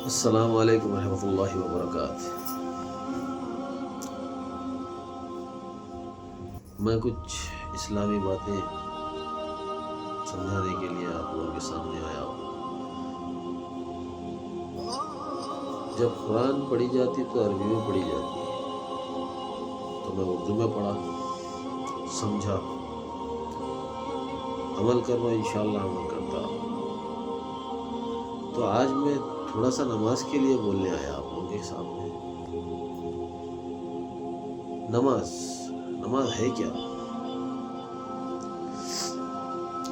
السلام علیکم ورحمۃ اللہ وبرکاتہ۔ میں کچھ اسلامی باتیں سمجھانے کے لیے آپ لوگوں کے سامنے آیا ہوں۔ جب قرآن پڑھی جاتی تو عربی میں پڑھی جاتی ہے، تو میں اردو میں پڑھا، سمجھا، عمل کرنا انشاءاللہ عمل کرتا ہوں۔ تو آج میں تھوڑا سا نماز کے لیے بولنے آیا آپ لوگوں کے سامنے۔ نماز ہے کیا؟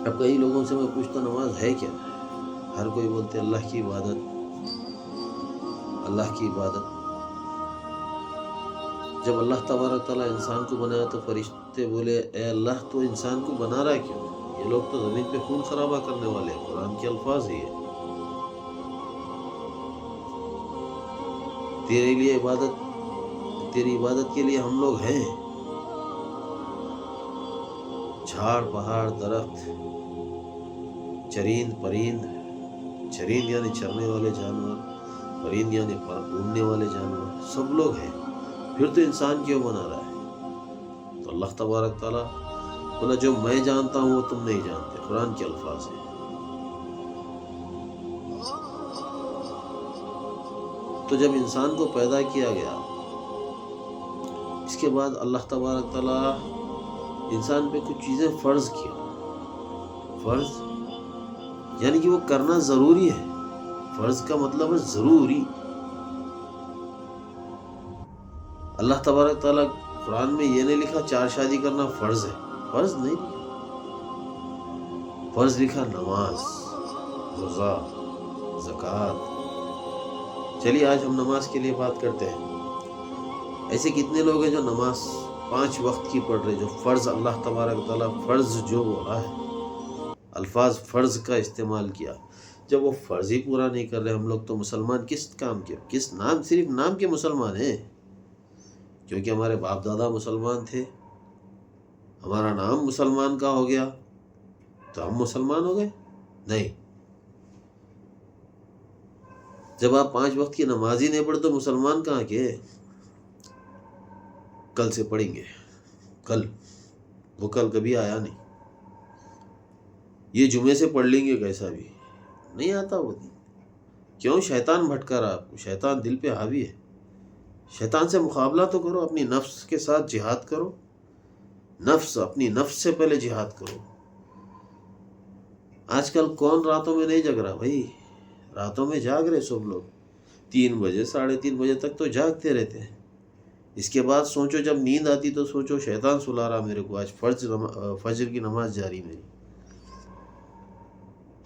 اب کئی لوگوں سے میں پوچھتا نماز ہے کیا؟ ہر کوئی بولتے اللہ کی عبادت، اللہ کی عبادت۔ جب اللہ تبارک تعالیٰ انسان کو بنایا تو فرشتے بولے اے اللہ تو انسان کو بنا رہا ہے کیوں؟ یہ لوگ تو زمین پہ خون خرابہ کرنے والے ہیں۔ قرآن کے الفاظ ہی ہے، تیرے لیے عبادت، تیری عبادت کے لیے ہم لوگ ہیں۔ جھاڑ پہاڑ درخت، چرند پرند، چرند یعنی چرنے والے جانور، پرند یعنی اڑنے والے جانور، سب لوگ ہیں۔ پھر تو انسان کیوں بنا رہا ہے؟ تو اللہ تبارک تعالیٰ بولا جو میں جانتا ہوں وہ تم نہیں جانتے۔ قرآن کے الفاظ ہیں۔ تو جب انسان کو پیدا کیا گیا، اس کے بعد اللہ تبارک تعالیٰ انسان پہ کچھ چیزیں فرض کیا۔ فرض یعنی کہ وہ کرنا ضروری ہے۔ فرض کا مطلب ہے ضروری۔ اللہ تبارک تعالیٰ قرآن میں یہ نہیں لکھا 4 شادی کرنا فرض ہے، فرض نہیں لکھا۔ فرض لکھا نماز، روزہ، زکوٰۃ۔ چلیے آج ہم نماز کے لیے بات کرتے ہیں۔ ایسے کتنے لوگ ہیں جو نماز 5 وقت کی پڑھ رہے، جو فرض اللہ تبارک تعالیٰ فرض جو بولا ہے، الفاظ فرض کا استعمال کیا، جب وہ فرض ہی پورا نہیں کر رہے، ہم لوگ تو مسلمان کس کام کے، کس نام، صرف نام کے مسلمان ہیں، کیونکہ ہمارے باپ دادا مسلمان تھے، ہمارا نام مسلمان کا ہو گیا تو ہم مسلمان ہو گئے؟ نہیں۔ جب آپ 5 وقت کی نماز ہی نہیں پڑھتے تو مسلمان کہاں کے؟ کل سے پڑھیں گے، کل، وہ کل کبھی آیا نہیں۔ یہ جمعے سے پڑھ لیں گے، کیسا بھی نہیں آتا وہ دن۔ کیوں؟ شیطان بھٹکا رہا آپ کو، شیطان دل پہ حاوی ہے۔ شیطان سے مقابلہ تو کرو، اپنی نفس کے ساتھ جہاد کرو، اپنی نفس سے پہلے جہاد کرو۔ آج کل کون راتوں میں نہیں جگ رہا بھائی؟ راتوں میں جاگ رہے سب لوگ، 3 بجے 3:30 بجے تک تو جاگتے رہتے ہیں۔ اس کے بعد سوچو جب نیند آتی تو سوچو شیطان سلا رہا میرے کو، آج فجر کی نماز جاری میری۔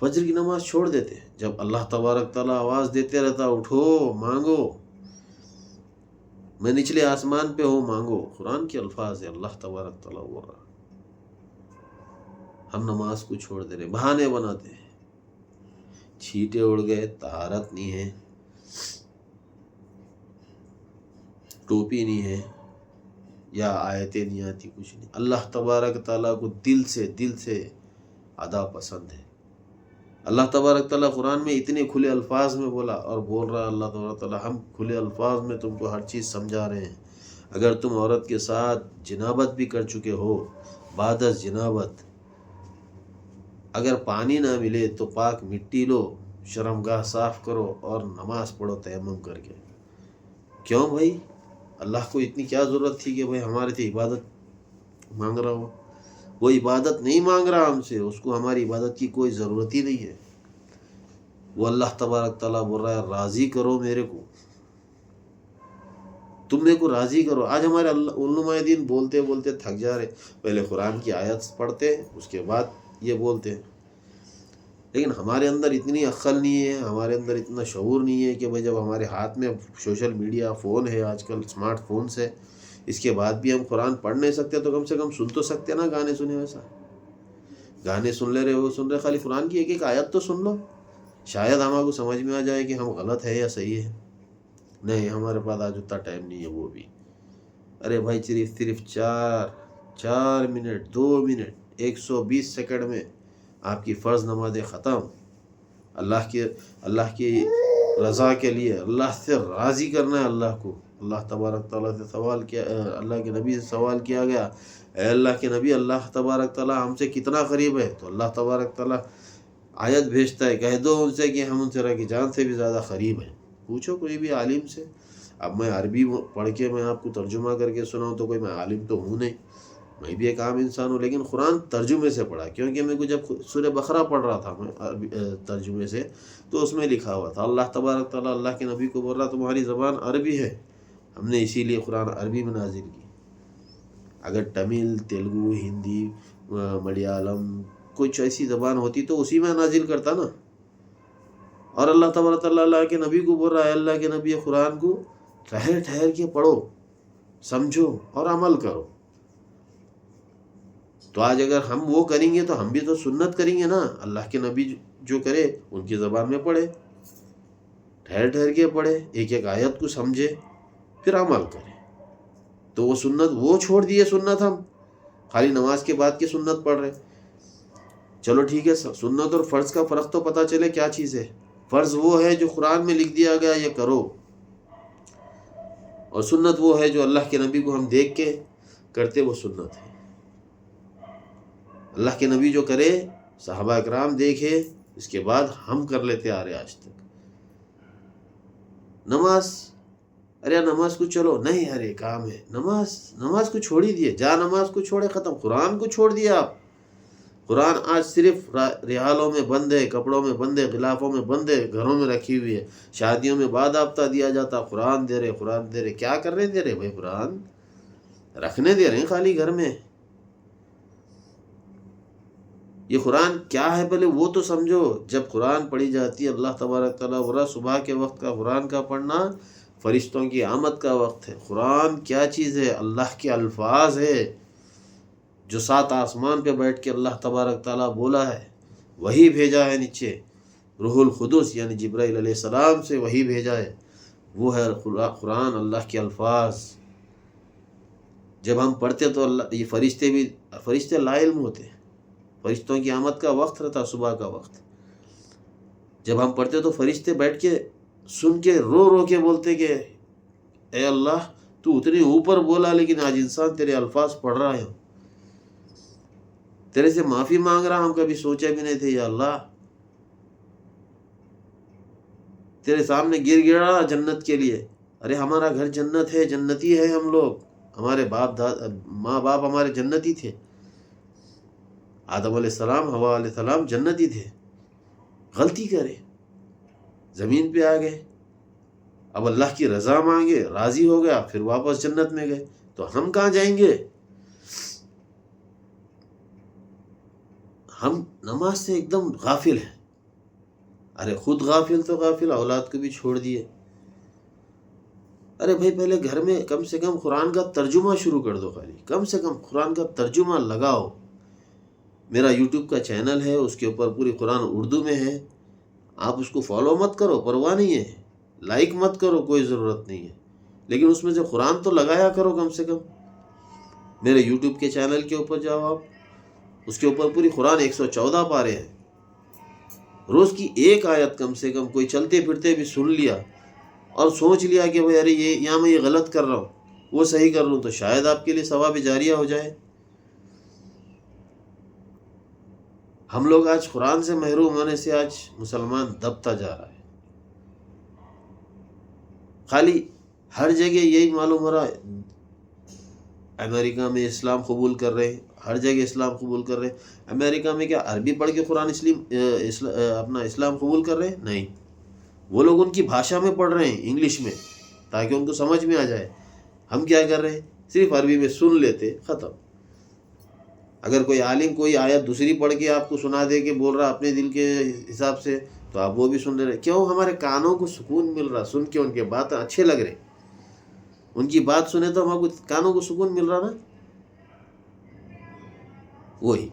فجر کی نماز چھوڑ دیتے جب اللہ تبارک تعالیٰ آواز دیتے رہتا اٹھو مانگو، میں نچلے آسمان پہ ہوں مانگو۔ قرآن کے الفاظ ہے، اللہ تبارک تعالیٰ بول رہا۔ ہم نماز کو چھوڑ دے رہے، بہانے بناتے ہیں، چھینٹے اڑ گئے، طہارت نہیں ہے، ٹوپی نہیں ہے، یا آیتیں نہیں آتی، کچھ نہیں۔ اللہ تبارک تعالیٰ کو دل سے ادا پسند ہے۔ اللہ تبارک تعالیٰ قرآن میں اتنے کھلے الفاظ میں بولا، اور بول رہا اللہ تبارک تعالیٰ ہم کھلے الفاظ میں تم کو ہر چیز سمجھا رہے ہیں۔ اگر تم عورت کے ساتھ جنابت بھی کر چکے ہو، بعد از جنابت اگر پانی نہ ملے تو پاک مٹی لو، شرمگاہ صاف کرو اور نماز پڑھو تیمم کر کے۔ کیوں بھائی؟ اللہ کو اتنی کیا ضرورت تھی کہ بھائی ہمارے سے عبادت مانگ رہا ہو؟ وہ عبادت نہیں مانگ رہا ہم سے، اس کو ہماری عبادت کی کوئی ضرورت ہی نہیں ہے۔ وہ اللہ تبارک تعالیٰ بول رہا ہے راضی کرو میرے کو، تم میرے کو راضی کرو۔ آج ہمارے علماء دین بولتے بولتے تھک جا رہے، پہلے قرآن کی آیت پڑھتے اس کے بعد یہ بولتے ہیں، لیکن ہمارے اندر اتنی عقل نہیں ہے، ہمارے اندر اتنا شعور نہیں ہے کہ بھائی جب ہمارے ہاتھ میں سوشل میڈیا فون ہے، آج کل اسمارٹ فونس ہے، اس کے بعد بھی ہم قرآن پڑھ نہیں سکتے تو کم سے کم سن تو سکتے نا، گانے سنے ویسا، گانے سن لے رہے ہو سن رہے، خالی قرآن کی ایک آیت تو سن لو، شاید ہمارے کو سمجھ میں آ جائے کہ ہم غلط ہے یا صحیح ہے۔ نہیں، ہمارے پاس آج اتنا ٹائم نہیں ہے وہ بھی۔ ارے بھائی صرف 4 منٹ 2 منٹ 120 سیکنڈ میں آپ کی فرض نمازیں ختم۔ اللہ کی رضا کے لیے، اللہ سے راضی کرنا ہے اللہ کو۔ اللہ تبارک تعالیٰ سے سوال کیا، اللہ کے نبی سے سوال کیا گیا، اے اللہ کے نبی، اللہ تبارک تعالیٰ ہم سے کتنا قریب ہے؟ تو اللہ تبارک تعالیٰ آیت بھیجتا ہے، کہہ دو ان سے کہ ہم ان سے کی جان سے بھی زیادہ قریب ہیں۔ پوچھو کوئی بھی عالم سے۔ اب میں عربی پڑھ کے میں آپ کو ترجمہ کر کے سناؤں تو کوئی میں عالم تو ہوں نہیں، میں بھی ایک عام انسان ہوں، لیکن قرآن ترجمے سے پڑھا، کیونکہ میں کو جب سورہ بقرہ پڑھ رہا تھا میں ترجمے سے، تو اس میں لکھا ہوا تھا اللہ تبارک تعالیٰ اللہ کے نبی کو بول رہا تمہاری زبان عربی ہے، ہم نے اسی لیے قرآن عربی میں نازل کی۔ اگر تمل، تیلگو، ہندی، ملیالم کچھ ایسی زبان ہوتی تو اسی میں نازل کرتا نا۔ اور اللہ تبارک تعالیٰ اللہ کے نبی کو بول رہا ہے، اللہ کے نبی قرآن کو ٹھہر ٹھہر کے پڑھو، سمجھو اور عمل کرو۔ تو آج اگر ہم وہ کریں گے تو ہم بھی تو سنت کریں گے نا، اللہ کے نبی جو کرے ان کی زبان میں پڑھے، ٹھہر ٹھہر کے پڑھے، ایک ایک آیت کو سمجھے، پھر عمل کرے۔ تو وہ سنت وہ چھوڑ دیے، سنت ہم خالی نماز کے بعد کی سنت پڑھ رہے۔ چلو ٹھیک ہے، سنت اور فرض کا فرق تو پتہ چلے کیا چیز ہے۔ فرض وہ ہے جو قرآن میں لکھ دیا گیا یہ کرو، اور سنت وہ ہے جو اللہ کے نبی کو ہم دیکھ کے کرتے، وہ سنت ہے۔ اللہ کے نبی جو کرے، صحابہ اکرام دیکھے، اس کے بعد ہم کر لیتے آ رہے آج تک۔ نماز، ارے نماز کو چلو نہیں، ارے کام ہے، نماز کو چھوڑ ہی دیے، جا نماز کو چھوڑے ختم، قرآن کو چھوڑ دیا آپ۔ قرآن آج صرف رحالوں میں بند ہے، کپڑوں میں بند ہے، غلافوں میں بند ہے، گھروں میں رکھی ہوئی ہے، شادیوں میں باضابطہ دیا جاتا، قرآن دے رہے، کیا کر رہے دے رہے بھائی؟ قرآن رکھنے دے رہے ہیں خالی گھر میں۔ یہ قرآن کیا ہے پہلے وہ تو سمجھو۔ جب قرآن پڑھی جاتی ہے اللہ تبارک تعالیٰ ورا صبح کے وقت کا قرآن کا پڑھنا فرشتوں کی آمد کا وقت ہے۔ قرآن کیا چیز ہے؟ اللہ کے الفاظ ہے جو 7 آسمان پہ بیٹھ کے اللہ تبارک تعالیٰ بولا ہے، وہی بھیجا ہے نیچے، روح القدس یعنی جبرائیل علیہ السلام سے وہی بھیجا ہے، وہ ہے قرآن، اللہ کے الفاظ۔ جب ہم پڑھتے تو اللہ، یہ فرشتے لا علم ہوتے، فرشتوں کی آمد کا وقت رہتا صبح کا وقت، جب ہم پڑھتے تو فرشتے بیٹھ کے سن کے رو رو کے بولتے کہ اے اللہ تو اتنی اوپر بولا، لیکن آج انسان تیرے الفاظ پڑھ رہا ہے، تیرے سے معافی مانگ رہا، ہم کبھی سوچے بھی نہیں تھے یا اللہ، تیرے سامنے گر گڑا جنت کے لیے۔ ارے ہمارا گھر جنت ہے، جنتی ہے ہم لوگ، ہمارے ماں باپ ہمارے جنتی تھے، آدم علیہ السلام، حوا علیہ السلام جنتی تھے، غلطی کرے زمین پہ آ گئے، اب اللہ کی رضا مانگے، راضی ہو گیا، پھر واپس جنت میں گئے، تو ہم کہاں جائیں گے؟ ہم نماز سے ایک دم غافل ہیں۔ ارے خود غافل تو غافل، اولاد کو بھی چھوڑ دیے۔ ارے بھائی پہلے گھر میں کم سے کم قرآن کا ترجمہ شروع کر دو، خالی کم سے کم قرآن کا ترجمہ لگاؤ۔ میرا یوٹیوب کا چینل ہے، اس کے اوپر پوری قرآن اردو میں ہے، آپ اس کو فالو مت کرو، پرواہ نہیں ہے، لائک مت کرو، کوئی ضرورت نہیں ہے، لیکن اس میں سے قرآن تو لگایا کرو کم سے کم۔ میرے یوٹیوب کے چینل کے اوپر جاؤ آپ، اس کے اوپر پوری قرآن 114 پارے ہیں، روز کی ایک آیت کم سے کم کوئی چلتے پھرتے بھی سن لیا اور سوچ لیا کہ بھائی ارے یہاں میں یہ غلط کر رہا ہوں، وہ صحیح کر لوں، تو شاید آپ کے لیے ثواب جاریہ ہو جائے۔ ہم لوگ آج قرآن سے محروم ہونے سے آج مسلمان دبتا جا رہا ہے۔ خالی ہر جگہ یہی معلوم ہو رہا ہے، امریکہ میں اسلام قبول کر رہے ہیں، ہر جگہ اسلام قبول کر رہے ہیں۔ امریکہ میں کیا عربی پڑھ کے قرآن اپنا اسلام قبول کر رہے ہیں؟ نہیں، وہ لوگ ان کی بھاشا میں پڑھ رہے ہیں، انگلش میں، تاکہ ان کو سمجھ میں آ جائے۔ ہم کیا کر رہے ہیں؟ صرف عربی میں سن لیتے، ختم۔ اگر کوئی عالم کوئی آیت دوسری پڑھ کے آپ کو سنا دے کہ بول رہا اپنے دل کے حساب سے، تو آپ وہ بھی سن رہے۔ کیوں؟ ہمارے کانوں کو سکون مل رہا، سن کے ان کے بات اچھے لگ رہے، ان کی بات سنے تو ہمارے کانوں کو سکون مل رہا نا، وہی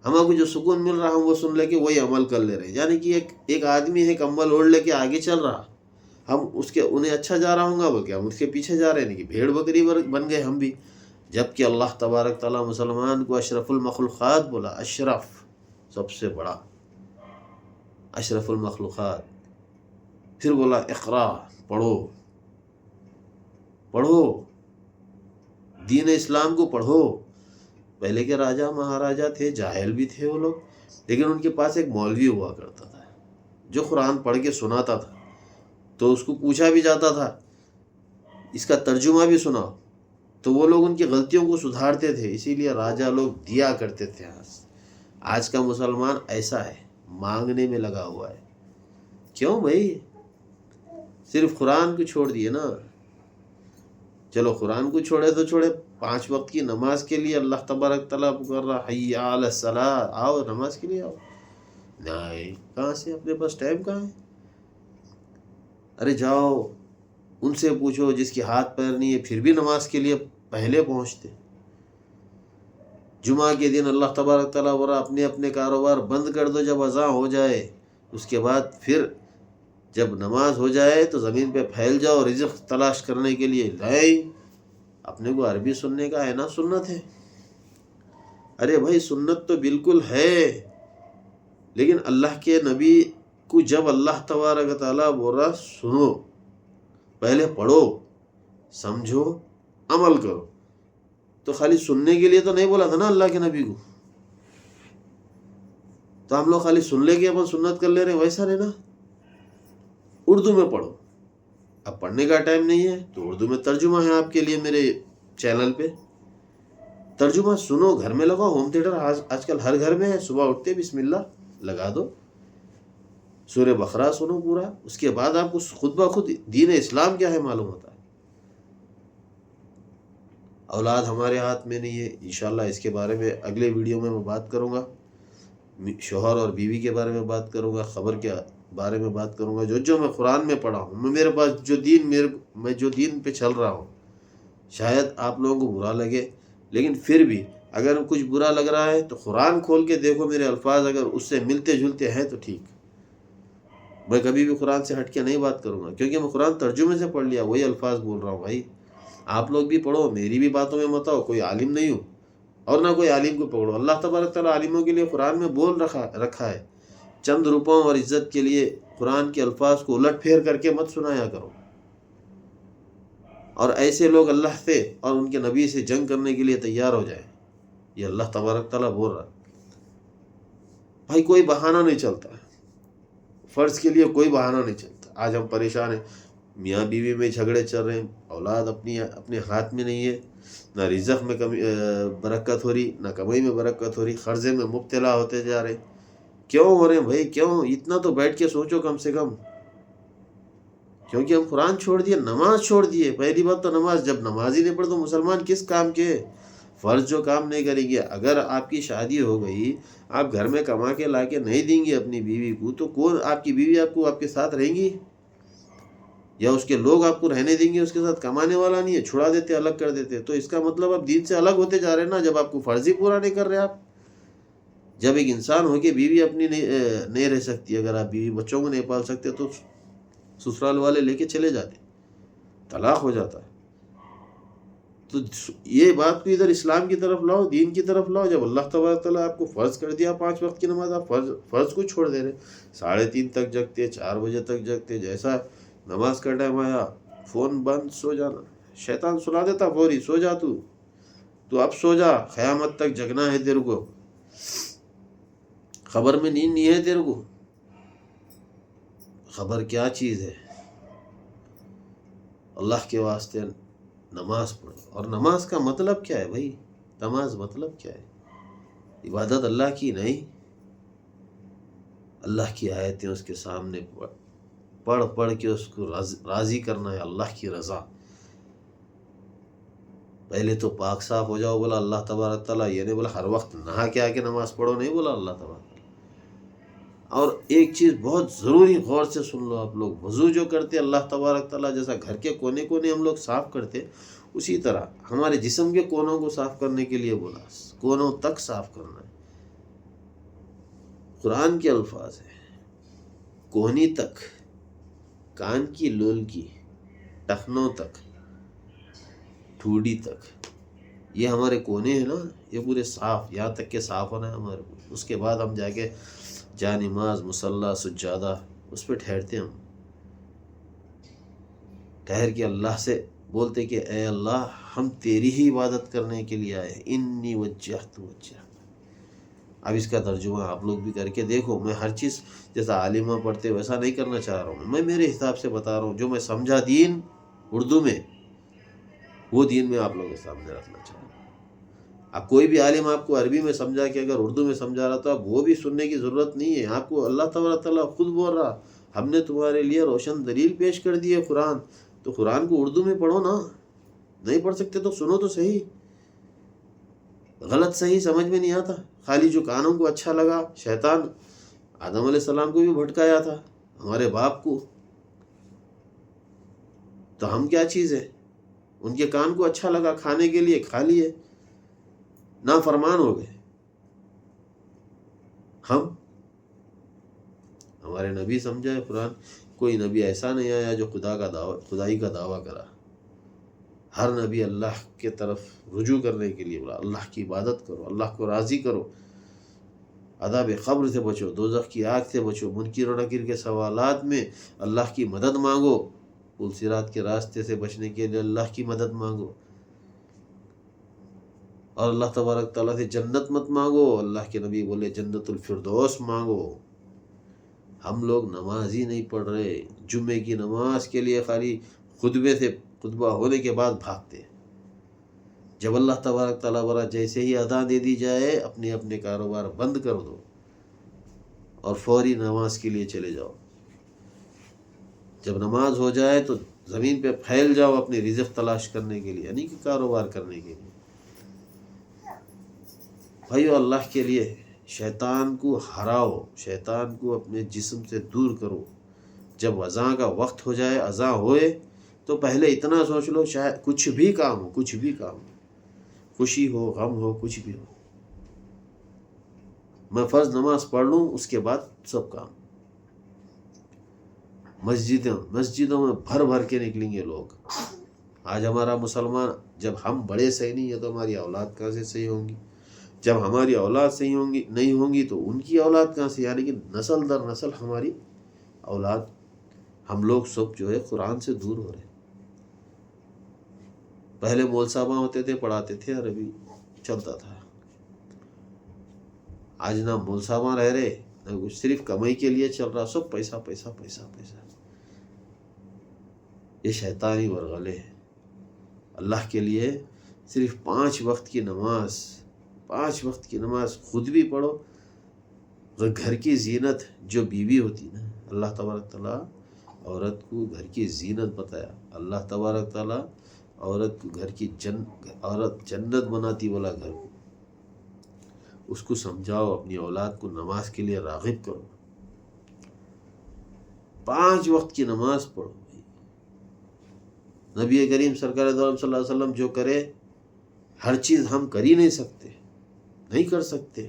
ہمارے کو جو سکون مل رہا ہم وہ سن لے کے وہی عمل کر لے رہے ہیں۔ یعنی کہ ایک آدمی ہے کمبل اوڑھ لے کے آگے چل رہا، ہم انہیں اچھا جا رہا ہوں گا بلکہ ہم اس کے پیچھے جا رہے ہیں، کہ بھیڑ بکری بن گئے ہم بھی۔ جبکہ اللہ تبارک تعالیٰ مسلمان کو اشرف المخلوقات بولا، اشرف، سب سے بڑا، اشرف المخلوقات۔ پھر بولا اقرا، پڑھو پڑھو، دین اسلام کو پڑھو۔ پہلے کے راجا مہاراجا تھے، جاہل بھی تھے وہ لوگ، لیکن ان کے پاس ایک مولوی ہوا کرتا تھا جو قرآن پڑھ کے سناتا تھا، تو اس کو پوچھا بھی جاتا تھا اس کا ترجمہ بھی سناؤ، تو وہ لوگ ان کی غلطیوں کو سدھارتے تھے، اسی لیے راجا لوگ دیا کرتے تھے۔ آج کا مسلمان ایسا ہے، مانگنے میں لگا ہوا ہے۔ کیوں بھائی؟ صرف قرآن کو چھوڑ دیے نا۔ چلو قرآن کو چھوڑے تو چھوڑے، 5 وقت کی نماز کے لیے اللہ تبارک تعالیٰ پکار رہا، حی علی الصلاۃ، آؤ نماز کے لیے آؤ۔ نہیں، کہاں سے؟ اپنے پاس ٹائم کہاں ہے؟ ارے جاؤ ان سے پوچھو جس کی ہاتھ پیر نہیں ہے پھر بھی نماز کے لیے پہلے پہنچتے۔ جمعہ کے دن اللہ تبارک تعالیٰ برا اپنے اپنے کاروبار بند کر دو، جب اذان ہو جائے اس کے بعد پھر جب نماز ہو جائے تو زمین پہ پھیل جاؤ رزق تلاش کرنے کے لیے۔ نہیں، اپنے کو عربی سننے کا ہے نا سنت ہے۔ ارے بھائی سنت تو بالکل ہے، لیکن اللہ کے نبی کو جب اللہ تبارک تعالیٰ بول رہا سنو، پہلے پڑھو، سمجھو، عمل کرو، تو خالی سننے کے لیے تو نہیں بولا تھا نا اللہ کے نبی کو۔ تو ہم لوگ خالی سن لے کے اپن سنت کر لے رہے ہیں، ویسا نہیں نا۔ اردو میں پڑھو، اب پڑھنے کا ٹائم نہیں ہے تو اردو میں ترجمہ ہے آپ کے لیے میرے چینل پہ، ترجمہ سنو، گھر میں لگاؤ، ہوم تھیٹر آج کل ہر گھر میں ہے، صبح اٹھتے بسم اللہ لگا دو، سورہ بقرہ سنو پورا، اس کے بعد آپ کو خود بخود دین اسلام کیا ہے معلوم ہوتا ہے۔ اولاد ہمارے ہاتھ میں نہیں ہے، انشاءاللہ اس کے بارے میں اگلے ویڈیو میں بات کروں گا، شوہر اور بیوی کے بارے میں بات کروں گا، خبر کے بارے میں بات کروں گا، جو میں قرآن میں پڑھا ہوں، میرے پاس میں جو دین پہ چل رہا ہوں، شاید آپ لوگوں کو برا لگے، لیکن پھر بھی اگر کچھ برا لگ رہا ہے تو قرآن کھول کے دیکھو، میرے الفاظ اگر اس سے ملتے جلتے ہیں تو ٹھیک۔ میں کبھی بھی قرآن سے ہٹ کے نہیں بات کروں گا، کیونکہ میں قرآن ترجمے سے پڑھ لیا، وہی الفاظ بول رہا ہوں۔ بھائی آپ لوگ بھی پڑھو، میری بھی باتوں میں مت آؤ، کوئی عالم نہیں ہوں اور نہ کوئی عالم کو پکڑو۔ اللہ تبارک تعالیٰ عالموں کے لیے قرآن میں بول رکھا ہے، چند روپوں اور عزت کے لیے قرآن کے الفاظ کو الٹ پھیر کر کے مت سنایا کرو۔ اور ایسے لوگ اللہ سے اور ان کے نبی سے جنگ کرنے کے لیے تیار ہو جائیں، یہ اللہ تبارک تعالیٰ بول رہا ہے۔ بھائی کوئی بہانہ نہیں چلتا، فرض کے لیے کوئی بہانہ نہیں چلتا۔ آج ہم پریشان ہیں، میاں بیوی میں جھگڑے چل رہے ہیں، اولاد اپنے ہاتھ میں نہیں ہے، نہ رزق میں برکت ہو رہی، نہ کمائی میں برکت ہو رہی، قرضے میں مبتلا ہوتے جا رہے۔ کیوں ہو رہے ہیں بھائی؟ کیوں؟ اتنا تو بیٹھ کے سوچو کم سے کم۔ کیونکہ ہم قرآن چھوڑ دیے، نماز چھوڑ دیے۔ پہلی بات تو نماز، جب نماز ہی نہیں پڑھ تو مسلمان کس کام کے؟ فرض جو کام نہیں کریں گے، اگر آپ کی شادی ہو گئی، آپ گھر میں کما کے لا کے نہیں دیں گے اپنی بیوی کو، تو کون آپ کی بیوی آپ کے ساتھ رہیں گی؟ یا اس کے لوگ آپ کو رہنے دیں گے؟ اس کے ساتھ کمانے والا نہیں ہے، چھڑا دیتے، الگ کر دیتے۔ تو اس کا مطلب آپ دین سے الگ ہوتے جا رہے ہیں نا، جب آپ کو فرض ہی پورا نہیں کر رہے آپ۔ جب ایک انسان ہو کے بیوی اپنی نہیں رہ سکتی، اگر آپ بیوی بچوں کو نہیں پال سکتے تو سسرال والے لے کے چلے جاتے، طلاق ہو جاتا ہے۔ تو یہ بات کو ادھر اسلام کی طرف لاؤ، دین کی طرف لاؤ۔ جب اللہ تبارک تعالیٰ آپ کو فرض کر دیا 5 وقت کی نماز، آپ فرض کو چھوڑ دے رہے، 3:30 تک جگتے، 4 بجے تک جگتے، جیسا نماز کا ٹائم آیا فون بند، سو جانا۔ شیطان سلا دیتا فوری، سو جا تو اب سو جا، قیامت تک جگنا ہے تیرے کو، خبر میں نیند نہیں ہے تیرے کو۔ خبر کیا چیز ہے؟ اللہ کے واسطے نماز پڑھو۔ اور نماز کا مطلب کیا ہے بھائی؟ نماز مطلب کیا ہے؟ عبادت اللہ کی نہیں، اللہ کی آیتیں اس کے سامنے پڑھ کے اس کو راضی کرنا ہے، اللہ کی رضا۔ پہلے تو پاک صاف ہو جاؤ، بولا اللہ تبارک تعالیٰ، یہ نہیں بولا ہر وقت نہا کے آ کے نماز پڑھو، نہیں بولا اللہ تبارک تعالیٰ۔ اور ایک چیز بہت ضروری، غور سے سن لو آپ لوگ، وضو جو کرتے اللہ تبارک تعالیٰ، جیسا گھر کے کونے کونے ہم لوگ صاف کرتے، اسی طرح ہمارے جسم کے کونوں کو صاف کرنے کے لیے بولا، کونوں تک صاف کرنا ہے۔ قرآن کے الفاظ ہیں، کوہنی تک، کان کی لول کی، ٹخنوں تک، ٹھوڑی تک، یہ ہمارے کونے ہیں نا، یہ پورے صاف، یہاں تک کہ صاف ہونا ہے ہمارے کو۔ اس کے بعد ہم جا کے جا نماز، مصلی، سجادہ، اس پہ ٹھہرتے ہم۔ ٹھہر کے اللہ سے بولتے کہ اے اللہ ہم تیری ہی عبادت کرنے کے لیے آئے ہیں، انی وجہت وجہ۔ اب اس کا ترجمہ آپ لوگ بھی کر کے دیکھو، میں ہر چیز جیسا عالمہ پڑھتے ویسا نہیں کرنا چاہ رہا ہوں، میں میرے حساب سے بتا رہا ہوں، جو میں سمجھا دین اردو میں وہ دین میں آپ لوگوں کے سامنے رکھنا چاہ رہا ہوں۔ اب کوئی بھی عالم آپ کو عربی میں سمجھا کہ اگر اردو میں سمجھا رہا تو اب وہ بھی سننے کی ضرورت نہیں ہے، آپ کو اللہ تبارک تعالیٰ خود بول رہا ہم نے تمہارے لیے روشن دلیل پیش کر دی ہے قرآن، تو قرآن کو اردو میں پڑھو نا، نہیں پڑھ سکتے تو سنو تو صحیح، غلط صحیح سمجھ میں نہیں آتا، خالی جو کانوں کو اچھا لگا، شیطان آدم علیہ السلام کو بھی بھٹکایا تھا، ہمارے باپ کو، تو ہم کیا چیز ہے، ان کے کان کو اچھا لگا کھانے کے لیے کھا لیے، نافرمان ہو گئے۔ ہمارے نبی سمجھائے قرآن، کوئی نبی ایسا نہیں آیا جو خدائی کا دعویٰ کرا، ہر نبی اللہ کے طرف رجوع کرنے کے لیے بولا، اللہ کی عبادت کرو، اللہ کو راضی کرو، عذاب قبر سے بچو، دوزخ کی آگ سے بچو، منکر و نکیر کے سوالات میں اللہ کی مدد مانگو، پل صراط کے راستے سے بچنے کے لیے اللہ کی مدد مانگو، اور اللہ تبارک تعالیٰ سے جنت مت مانگو، اللہ کے نبی بولے جنت الفردوس مانگو۔ ہم لوگ نماز ہی نہیں پڑھ رہے، جمعے کی نماز کے لیے خالی خطبہ ہونے کے بعد بھاگتے، جب اللہ تبارک تعالیٰ بولا جیسے ہی اذان دے دی جائے اپنے اپنے کاروبار بند کر دو اور فوری نماز کے لیے چلے جاؤ، جب نماز ہو جائے تو زمین پہ پھیل جاؤ اپنی رزق تلاش کرنے کے لیے، یعنی کہ کاروبار کرنے کے لیے۔ بھائیو اللہ کے لیے شیطان کو ہراؤ، شیطان کو اپنے جسم سے دور کرو۔ جب اذان کا وقت ہو جائے، اذان ہوئے تو پہلے اتنا سوچ لو، شاید کچھ بھی کام ہو، کچھ بھی کام ہو، خوشی ہو، غم ہو، کچھ بھی ہو، میں فرض نماز پڑھ لوں، اس کے بعد سب کام۔ مسجدوں میں بھر بھر کے نکلیں گے لوگ۔ آج ہمارا مسلمان، جب ہم بڑے صحیح نہیں ہیں تو ہماری اولاد کہاں سے صحیح ہوں گی؟ جب ہماری اولاد صحیح نہیں ہوں گی تو ان کی اولاد کہاں سے؟ یعنی کہ نسل در نسل ہماری اولاد، ہم لوگ سب جو ہے قرآن سے دور ہو رہے ہیں۔ پہلے مول صاحبہ ہوتے تھے، پڑھاتے تھے، عربی چلتا تھا۔ آج نہ مول صاحبہ رہ رہے، نہ کچھ، صرف کمائی کے لیے چل رہا، سب پیسہ پیسہ پیسہ پیسہ۔ یہ شیطانی ورغلے ہے۔ اللہ کے لیے صرف 5 وقت کی نماز، 5 وقت کی نماز خود بھی پڑھو، گھر کی زینت جو بیوی ہوتی نا، اللہ تبارک تعالیٰ عورت کو گھر کی زینت بتایا، اللہ تبارک تعالیٰ عورت کو عورت جنت بناتی بولا گھر کو، اس کو سمجھاؤ، اپنی اولاد کو نماز کے لیے راغب کرو، 5 وقت کی نماز پڑھو۔ نبی کریم سرکار دو عالم صلی اللہ علیہ وسلم جو کرے، ہر چیز ہم کر ہی نہیں سکتے، نہیں کر سکتے،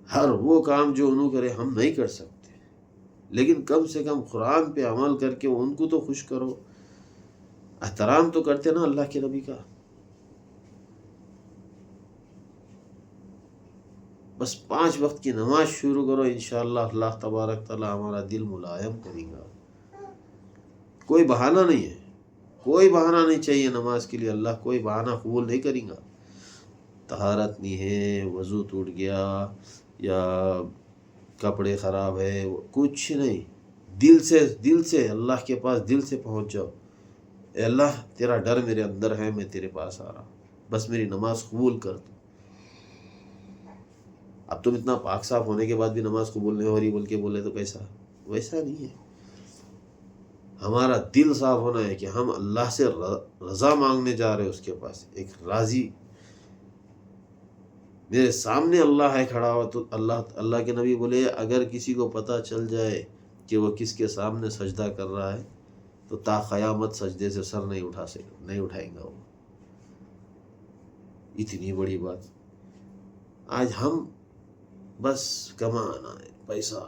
ہر وہ کام جو انہوں کرے ہم نہیں کر سکتے، لیکن کم سے کم قرآن پہ عمل کر کے ان کو تو خوش کرو، احترام تو کرتے نا اللہ کے نبی کا۔ بس 5 وقت کی نماز شروع کرو، انشاءاللہ اللہ تبارک تعالیٰ ہمارا دل ملائم کرے گا۔ کوئی بہانہ نہیں ہے، کوئی بہانہ نہیں چاہیے نماز کے لیے، اللہ کوئی بہانہ قبول نہیں کرے گا۔ طہارت نہیں ہے، وضو ٹوٹ گیا، یا کپڑے خراب ہے، کچھ نہیں، دل سے اللہ کے پاس دل سے پہنچ جاؤ، اے اللہ تیرا ڈر میرے اندر ہے، میں تیرے پاس آ رہا ہوں، بس میری نماز قبول کر دو۔ اب تم اتنا پاک صاف ہونے کے بعد بھی نماز قبول نہیں ہو رہی بول کے بولے تو کیسا؟ ویسا نہیں ہے۔ ہمارا دل صاف ہونا ہے کہ ہم اللہ سے رضا مانگنے جا رہے ہیں، اس کے پاس ایک راضی، میرے سامنے اللہ ہے کھڑا ہوا، تو اللہ کے نبی بولے اگر کسی کو پتہ چل جائے کہ وہ کس کے سامنے سجدہ کر رہا ہے تو تا قیامت سجدے سے سر نہیں اٹھائے گا وہ۔ اتنی بڑی بات۔ آج ہم بس کمانا ہے، پیسہ۔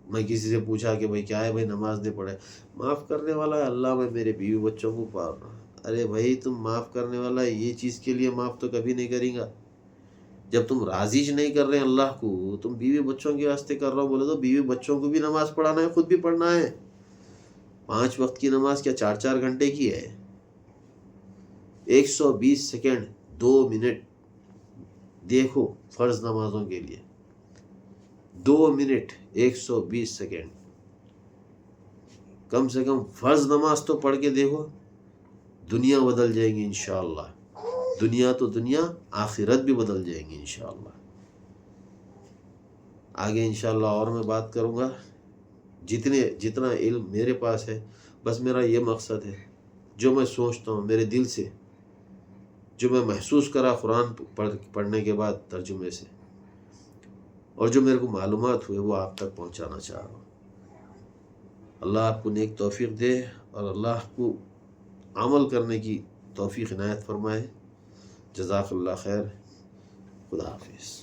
میں کسی سے پوچھا کہ بھائی کیا ہے، بھائی نماز نہیں پڑھے، معاف کرنے والا ہے اللہ، میں میرے بیوی بچوں کو پال رہا ہوں۔ ارے بھائی تم معاف کرنے والا ہے، یہ چیز کے لیے معاف تو کبھی نہیں کریں گا۔ جب تم راضی نہیں کر رہے اللہ کو، تم بیوی بچوں کے واسطے کر رہے ہو، بولے تو بیوی بچوں کو بھی نماز پڑھانا ہے، خود بھی پڑھنا ہے۔ 5 وقت کی نماز کیا 4 گھنٹے کی ہے؟ 120 سیکنڈ 2 منٹ دیکھو فرض نمازوں کے لیے، 2 منٹ 120 سیکنڈ، کم سے کم فرض نماز تو پڑھ کے دیکھو، دنیا بدل جائیں گی انشاءاللہ، دنیا تو دنیا، آخرت بھی بدل جائیں گی انشاءاللہ۔ آگے انشاءاللہ اور میں بات کروں گا، جتنا علم میرے پاس ہے، بس میرا یہ مقصد ہے، جو میں سوچتا ہوں میرے دل سے، جو میں محسوس کرا قرآن پڑھنے کے بعد ترجمے سے، اور جو میرے کو معلومات ہوئے، وہ آپ تک پہنچانا چاہ رہا ہوں۔ اللہ آپ کو نیک توفیق دے، اور اللہ آپ کو عمل کرنے کی توفیق عنایت فرمائے۔ جزاک اللہ خیر، خدا حافظ۔